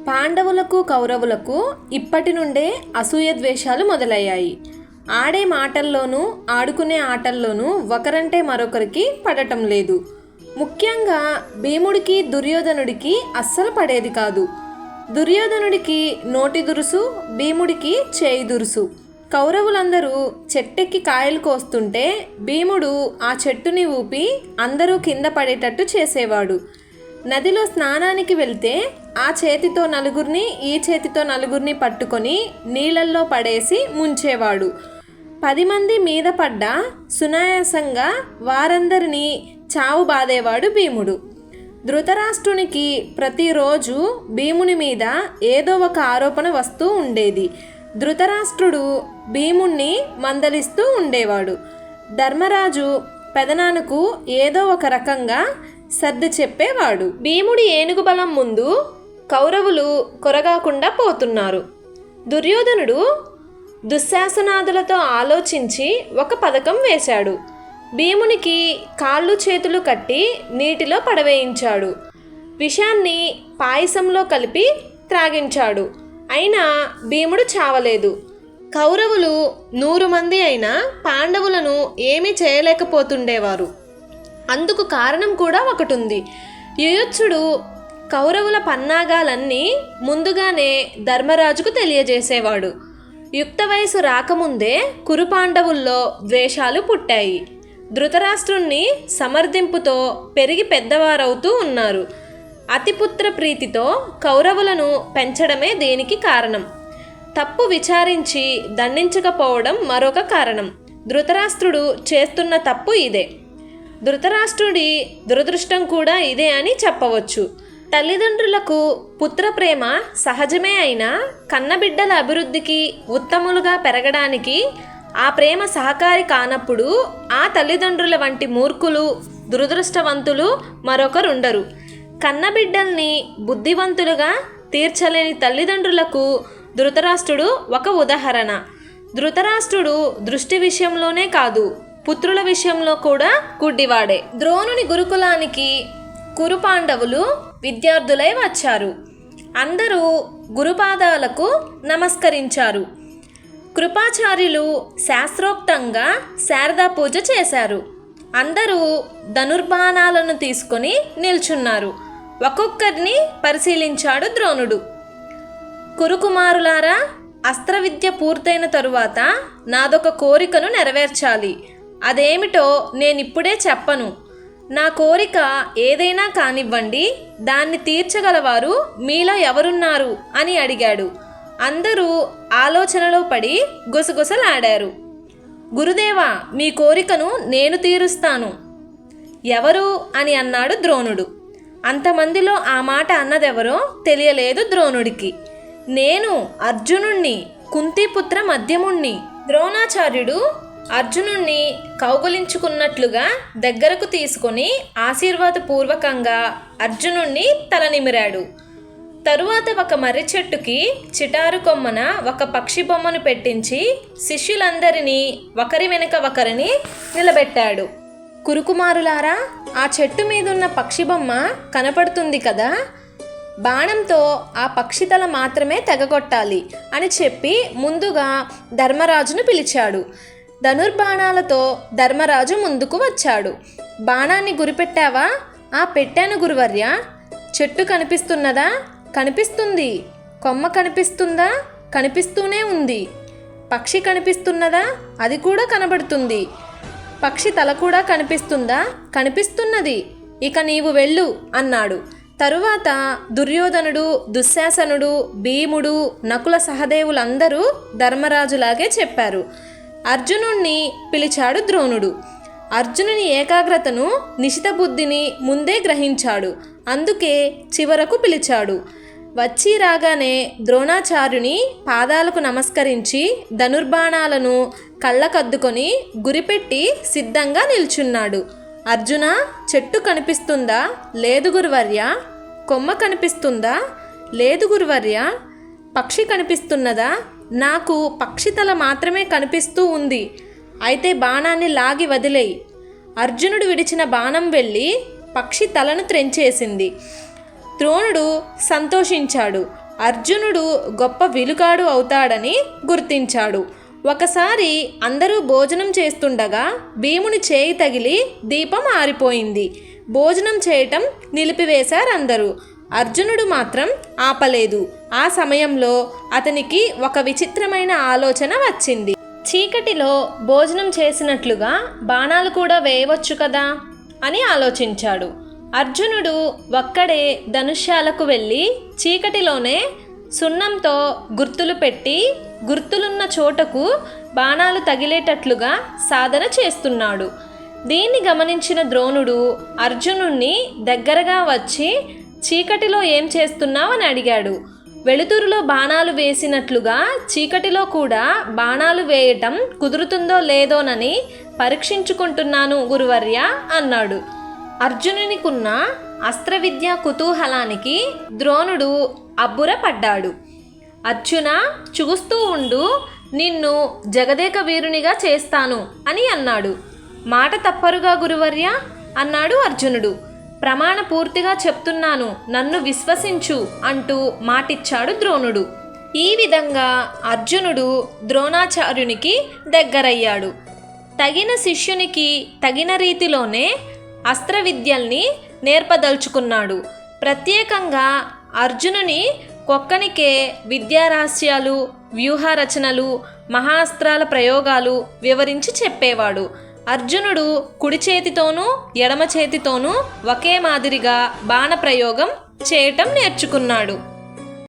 పాండవులకు కౌరవులకు ఇప్పటి నుండే అసూయ ద్వేషాలు మొదలయ్యాయి. ఆడే మాటల్లోనూ ఆడుకునే ఆటల్లోనూ ఒకరంటే మరొకరికి పడటం లేదు. ముఖ్యంగా భీముడికి దుర్యోధనుడికి అస్సలు పడేది కాదు. దుర్యోధనుడికి నోటి దురుసు, భీముడికి చేయి దురుసు. కౌరవులందరూ చెట్టెక్కి కాయలు కోస్తుంటే భీముడు ఆ చెట్టుని ఊపి అందరూ కింద పడేటట్టు చేసేవాడు. నదిలో స్నానానికి వెళ్తే ఆ చేతితో నలుగురిని, ఈ చేతితో నలుగురిని పట్టుకొని నీళ్ళల్లో పడేసి ముంచేవాడు. 10 మంది మీద పడ్డా సునాయాసంగా వారందరినీ చావు బాదేవాడు భీముడు. ధృతరాష్ట్రునికి ప్రతిరోజు భీముని మీద ఏదో ఒక ఆరోపణ వస్తూ ఉండేది. ధృతరాష్ట్రుడు భీముణ్ణి మందలిస్తూ ఉండేవాడు. ధర్మరాజు పెదనాన్నకు ఏదో ఒక రకంగా సర్ది చెప్పేవాడు. భీముడి ఏనుగు బలం ముందు కౌరవులు కొరగాకుండా పోతున్నారు. దుర్యోధనుడు దుశ్శాసనాదులతో ఆలోచించి ఒక పథకం వేశాడు. భీమునికి కాళ్ళు చేతులు కట్టి నీటిలో పడవేయించాడు. విషాన్ని పాయసంలో కలిపి త్రాగించాడు. అయినా భీముడు చావలేదు. కౌరవులు 100 మంది అయినా పాండవులను ఏమీ చేయలేకపోతుండేవారు. అందుకు కారణం కూడా ఒకటి ఉంది. యుయుత్సుడు కౌరవుల పన్నాగాలన్నీ ముందుగానే ధర్మరాజుకు తెలియజేసేవాడు. యుక్త వయసు రాకముందే కురుపాండవుల్లో ద్వేషాలు పుట్టాయి. ధృతరాష్ట్రుణ్ణి సమర్థింపుతో పెరిగి పెద్దవారవుతూ ఉన్నారు. అతిపుత్ర ప్రీతితో కౌరవులను పెంచడమే దీనికి కారణం. తప్పు విచారించి దండించకపోవడం మరొక కారణం. ధృతరాష్ట్రుడు చేస్తున్న తప్పు ఇదే. ధృతరాష్ట్రుడి దురదృష్టం కూడా ఇదే అని చెప్పవచ్చు. తల్లిదండ్రులకు పుత్రప్రేమ సహజమే అయినా కన్నబిడ్డల అభివృద్ధికి, ఉత్తములుగా పెరగడానికి ఆ ప్రేమ సహకారి కానప్పుడు ఆ తల్లిదండ్రుల వంటి మూర్ఖులు, దురదృష్టవంతులు మరొకరుండరు. కన్నబిడ్డల్ని బుద్ధివంతులుగా తీర్చలేని తల్లిదండ్రులకు ధృతరాష్ట్రుడు ఒక ఉదాహరణ. ధృతరాష్ట్రుడు దృష్టి విషయంలోనే కాదు, పుత్రుల విషయంలో కూడా గుడ్డివాడే. ద్రోణుని గురుకులానికి కురుపాండవులు విద్యార్థులై వచ్చారు. అందరూ గురుపాదాలకు నమస్కరించారు. కృపాచార్యులు శాస్త్రోక్తంగా శారదా పూజ చేశారు. అందరూ ధనుర్బాణాలను తీసుకొని నిల్చున్నారు. ఒక్కొక్కరిని పరిశీలించాడు ద్రోణుడు. కురుకుమారులారా, అస్త్రవిద్య పూర్తయిన తరువాత నాదొక కోరికను నెరవేర్చాలి. అదేమిటో నేనిప్పుడే చెప్పను. నా కోరిక ఏదైనా కానివ్వండి, దాన్ని తీర్చగలవారు మీలో ఎవరున్నారు అని అడిగాడు. అందరూ ఆలోచనలో పడి గుసగుసలాడారు. గురుదేవా, మీ కోరికను నేను తీరుస్తాను. ఎవరు అని అన్నాడు ద్రోణుడు. అంతమందిలో ఆ మాట అన్నదెవరో తెలియలేదు ద్రోణుడికి. నేను అర్జునుణ్ణి, కుంతిపుత్ర మధ్యముణ్ణి. ద్రోణాచార్యుడు అర్జునుణ్ణి కౌగలించుకున్నట్లుగా దగ్గరకు తీసుకొని ఆశీర్వాదపూర్వకంగా అర్జునుణ్ణి తల నిమిరాడు. తరువాత ఒక మర్రి చెట్టుకి చిటారు కొమ్మన ఒక పక్షి బొమ్మను పెట్టించి శిష్యులందరినీ ఒకరి వెనుక ఒకరిని నిలబెట్టాడు. కురుకుమారులారా, ఆ చెట్టు మీదున్న పక్షి బొమ్మ కనపడుతుంది కదా, బాణంతో ఆ పక్షి తల మాత్రమే తెగగొట్టాలి అని చెప్పి ముందుగా ధర్మరాజును పిలిచాడు. ధనుర్బాణాలతో ధర్మరాజు ముందుకు వచ్చాడు. బాణాన్ని గురిపెట్టావా? పెట్టాను గురువర్య. చెట్టు కనిపిస్తున్నదా? కనిపిస్తుంది. కొమ్మ కనిపిస్తుందా? కనిపిస్తూనే ఉంది. పక్షి కనిపిస్తున్నదా? అది కూడా కనబడుతుంది. పక్షి తల కూడా కనిపిస్తుందా? కనిపిస్తున్నది. ఇక నీవు వెళ్ళు అన్నాడు. తరువాత దుర్యోధనుడు, దుశ్శాసనుడు, భీముడు, నకుల సహదేవులందరూ ధర్మరాజులాగే చెప్పారు. అర్జునుణ్ణి పిలిచాడు ద్రోణుడు. అర్జునుని ఏకాగ్రతను, నిశిత బుద్ధిని ముందే గ్రహించాడు. అందుకే చివరకు పిలిచాడు. వచ్చి రాగానే ద్రోణాచార్యుని పాదాలకు నమస్కరించి ధనుర్బాణాలను కళ్ళకద్దుకొని గురిపెట్టి సిద్ధంగా నిల్చున్నాడు. అర్జున, చెట్టు కనిపిస్తుందా? లేదు గురువర్య. కొమ్మ కనిపిస్తుందా? లేదు గురువర్య. పక్షి కనిపిస్తున్నదా? నాకు పక్షి తల మాత్రమే కనిపిస్తూ ఉంది. అయితే బాణాన్ని లాగి వదిలేయి. అర్జునుడు విడిచిన బాణం వెళ్ళి పక్షి తలను త్రెంచేసింది. ద్రోణుడు సంతోషించాడు. అర్జునుడు గొప్ప విలుకాడు అవుతాడని గుర్తించాడు. ఒకసారి అందరూ భోజనం చేస్తుండగా భీముని చేయి తగిలి దీపం ఆరిపోయింది. భోజనం చేయటం నిలిపివేశారందరూ. అర్జునుడు మాత్రం ఆపలేదు. ఆ సమయంలో అతనికి ఒక విచిత్రమైన ఆలోచన వచ్చింది. చీకటిలో భోజనం చేసినట్లుగా బాణాలు కూడా వేయవచ్చు కదా అని ఆలోచించాడు. అర్జునుడు ఒక్కడే ధనుష్యాలకు వెళ్ళి చీకటిలోనే సున్నంతో గుర్తులు పెట్టి గుర్తులున్న చోటకు బాణాలు తగిలేటట్లుగా సాధన చేస్తున్నాడు. దీన్ని గమనించిన ద్రోణుడు అర్జునుణ్ణి దగ్గరగా వచ్చి చీకటిలో ఏం చేస్తున్నావని అడిగాడు. వెలుతురులో బాణాలు వేసినట్లుగా చీకటిలో కూడా బాణాలు వేయటం కుదురుతుందో లేదోనని పరీక్షించుకుంటున్నాను గురువర్య అన్నాడు. అర్జునునికున్న అస్త్రవిద్యా కుతూహలానికి ద్రోణుడు అబ్బురపడ్డాడు. అర్జున, చూస్తూ ఉండు, నిన్ను జగదేక వీరునిగా చేస్తాను అని అన్నాడు. మాట తప్పరుగా గురువర్య అన్నాడు అర్జునుడు. ప్రమాణ పూర్తిగా చెప్తున్నాను, నన్ను విశ్వసించు అంటూ మాటిచ్చాడు ద్రోణుడు. ఈ విధంగా అర్జునుడు ద్రోణాచార్యునికి దగ్గరయ్యాడు. తగిన శిష్యునికి తగిన రీతిలోనే అస్త్ర విద్యల్ని నేర్పదలుచుకున్నాడు. ప్రత్యేకంగా అర్జునుని కొక్కనికే విద్యారహస్యాలు, వ్యూహరచనలు, మహాస్త్రాల ప్రయోగాలు వివరించి చెప్పేవాడు. అర్జునుడు కుడి చేతితోనూ ఎడమ చేతితోనూ ఒకే మాదిరిగా బాణప్రయోగం చేయటం నేర్చుకున్నాడు.